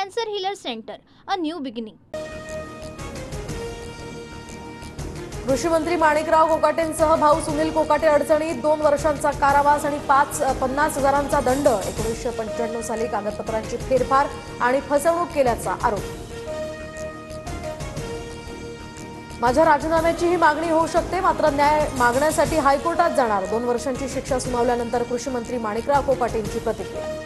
Cancer Healer Center, a new beginning. कृषी मंत्री माणिकराव कोकाटेंसह भाऊ सुनील कोकाटे अडचणीत 2 वर्षांचा कारावास आणि 50,000चा दंड। 1995 साली कागदपत्रांची फेरफार आणि फसवणूक केल्याचा आरोप। माझ्या राजीनाम्याची ही मागणी होऊ शकते, मात्र न्याय मागण्यासाठी हायकोर्टात जाणार। 2 वर्षांची शिक्षा सुनावल्यानंतर कृषी मंत्री माणिकराव कोकाटेंची प्रतिक्रिया।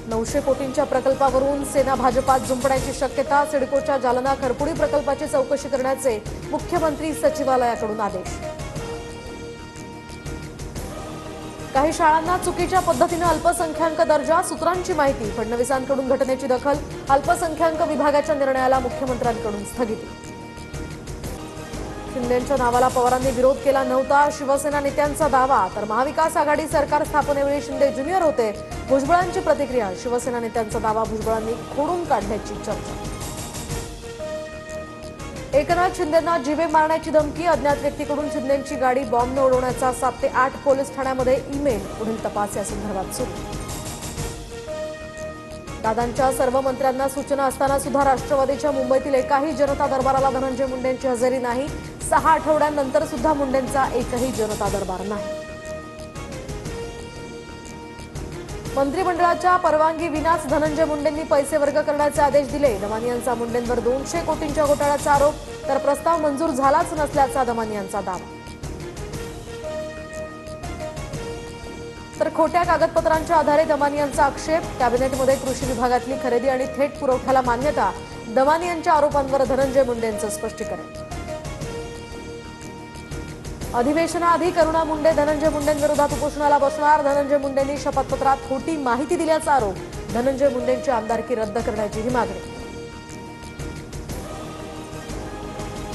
900 कोटींच्या प्रकल्पावरून सेना भाजपात जुंपण्याची शक्यता। सिडकोच्या जालना खरपुडी प्रकल्पाची चौकशी करण्याचे मुख्यमंत्री सचिवालयाकडून आदेश। काही शाळांना चुकीच्या पद्धतीने अल्पसंख्याक दर्जा, सूत्रांची माहिती। फडणवीसांकडून घटनेची दखल, अल्पसंख्याक विभागाच्या निर्णयाला मुख्यमंत्र्यांकडून स्थगिती। शिंदेंच्या नावाला पवारांनी विरोध केला नव्हता, शिवसेना नेत्यांचा दावा। तर महाविकास आघाडी सरकार स्थापनेवेळी शिंदे ज्युनियर होते, भुजबळांची प्रतिक्रिया। शिवसेना नेत्यांचा दावा भुजबळांनी खोडून काढण्याची चर्चा। एकनाथ शिंदेंना जीवे मारण्याची धमकी, अज्ञात व्यक्तीकडून शिंदेंची गाडी बॉम्बने उडवण्याचा 7 ते 8 पोलीस ठाण्यामध्ये ईमेल। पुढील तपास या संदर्भात सुरू। दादांच्या सर्व मंत्र्यांना सूचना असताना सुद्धा राष्ट्रवादीच्या मुंबईतील एकाही जनता दरबाराला धनंजय मुंडेंची हजेरी नाही। 6 आठवड्यांनंतर सुद्धा मुंडेंचा एकही जनता दरबार नाही। मंत्रिमंडळाच्या परवानगी विनाच धनंजय मुंडेंनी पैसे वर्ग करण्याचे आदेश दिले। दमानियांचा मुंडेंवर 200 कोटींच्या घोटाळ्याचा आरोप, तर प्रस्ताव मंजूर झालाच नसल्याचा दमानियांचा दावा। तर खोट्या कागदपत्रांच्या आधारे दमानियांचा आक्षेप, कॅबिनेटमध्ये कृषी विभागातली खरेदी आणि थेट पुरवठ्याला मान्यता। दमानियांच्या आरोपांवर धनंजय मुंडेंचं स्पष्टीकरण। अधिवेशनाआधी करुणा मुंडे धनंजय मुंडेंविरोधात उपोषणाला बसणार। धनंजय मुंडेंनी शपथपत्रात खोटी माहिती दिल्याचा आरोप। धनंजय मुंडेंची आमदारकी रद्द करण्याची ही मागणी।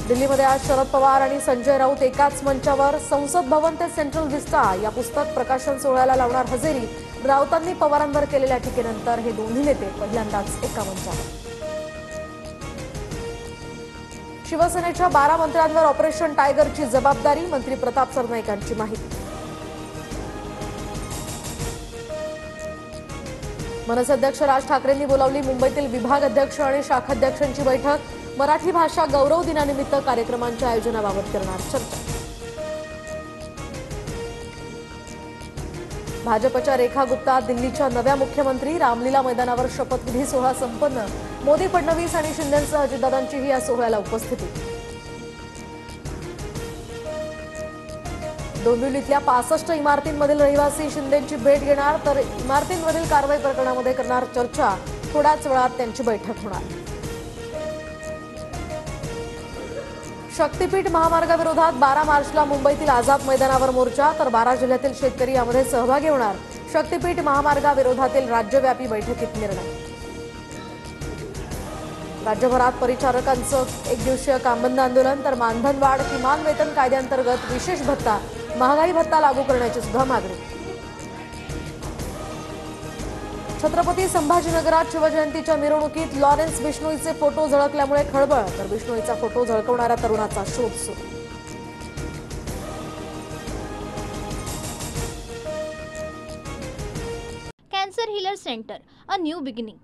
दिल्लीमध्ये आज शरद पवार आणि संजय राऊत एकाच मंचावर। संसद भवन ते सेंट्रल विस्टा या पुस्तक प्रकाशन सोहळ्याला लावणार हजेरी। राऊतांनी पवारांवर केलेल्या टीकेनंतर हे दोन्ही नेते पहिल्यांदाच एका मंचावर। शिवसेनेच्या 12 मंत्र्यांवर ऑपरेशन टायगरची जबाबदारी, मंत्री प्रताप सरनाईकांची माहिती। मनसे अध्यक्ष राज ठाकरेंनी बोलावली मुंबईतील विभाग अध्यक्ष आणि शाखाध्यक्षांची बैठक। मराठी भाषा गौरव दिनानिमित्त कार्यक्रमांच्या आयोजनाबाबत करणार चर्चा। भाजपच्या रेखा गुप्ता दिल्लीच्या नव्या मुख्यमंत्री। रामलीला मैदानावर शपथविधी सोहळा संपन्न। मोदी, फडणवीस आणि शिंदेंसह अजितदादांचीही या सोहळ्याला उपस्थिती। डोंबिवलीतल्या 65 इमारतींमधील रहिवासी शिंदेंची भेट घेणार, तर इमारतींमधील कारवाई प्रकरणामध्ये करणार चर्चा। थोड्याच वेळात त्यांची बैठक होणार। शक्तीपीठ महामार्गाविरोधात 12 मार्चला मुंबईतील आझाद मैदानावर मोर्चा, तर 12 जिल्ह्यातील शेतकरी यामध्ये सहभागी होणार। शक्तीपीठ महामार्गाविरोधातील राज्यव्यापी बैठकीत निर्णय। राज्यभरात परिचारकांचं 1 दिवसीय कामबंद आंदोलन, तर मानधनवाढ, किमान वेतन कायद्याअंतर्गत विशेष भत्ता, महागाई भत्ता लागू करण्याची सुद्धा मागणी। छत्रपती संभाजीनगरात शिवजयंतीच्या मिरवणुकीत लॉरेन्स बिश्नोईचे फोटो झळकल्यामुळे खळबळ, तर बिश्नोईचा फोटो झळकवणाऱ्या तरुणाचा शोध सुरू। Cancer Healer Center, a new beginning.